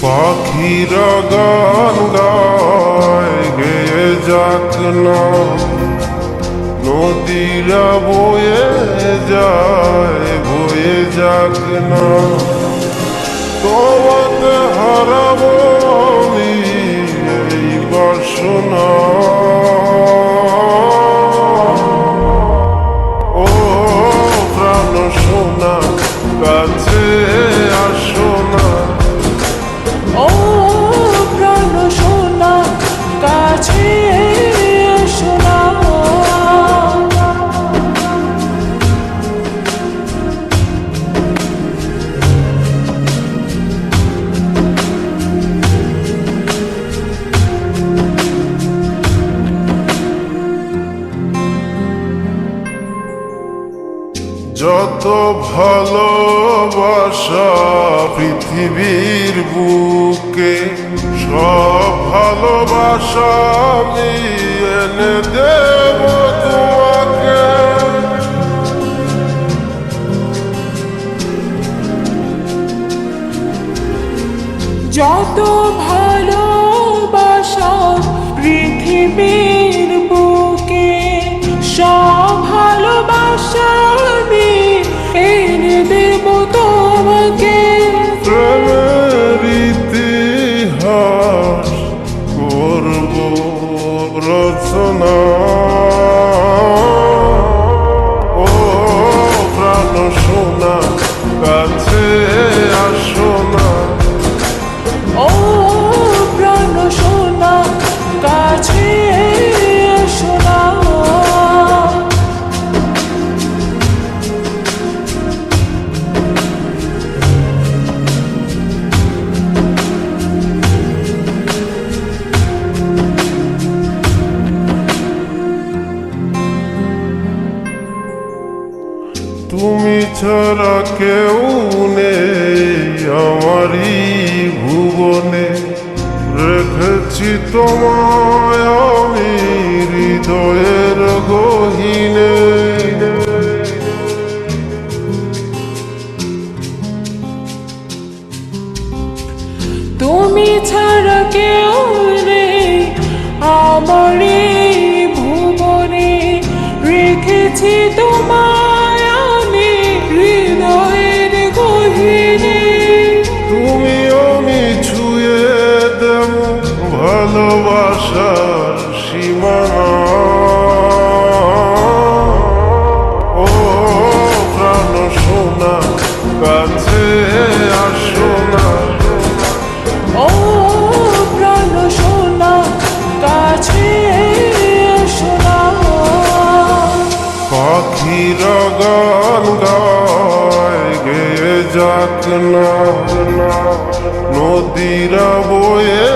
পাখিরা গান গায় গেয়ে যাক না, নদীরা বয়ে যায় বয়ে যাক না। তোমাকে হারাবো আমি এই বাসনা, ও প্রাণ সোনা কাছে আসো না। ও প্রাণ সোনা কাছে এসো না। যত ভালোবাসা পৃথিবীর বুকে, সব ভালোবাসা আমি এনে দেব তোমাকে। যত ভালোবাসা পৃথিবীর বুকে, সব ভালোবাসা আমি এনে দেব তোমাকে। প্রেমের ইতিহাস করব রচনা, ও প্রাণ সোনা কাছে আসো না। ও প্রাণ সোনা কাছে এসো না। তুমি ছাড়া কেউ নেই আমারই ভুবনে, রেখেছি তোমায় আমি হৃদয়ের গহীনে। তুমি ছাড়া কেউ নেই আমার এই ভুবনে, রেখেছি তোমায় আমি হৃদয়ের গহীনে। তুমি আমি ছুঁয়ে দেব ভালোবাসার সীমানা, ও প্রাণ সোনা কাছে আসো না। ও প্রাণ সোনা কাছে এসো না। পাখিরা গান গায় গেয়ে যাক না, নদীরা বয়ে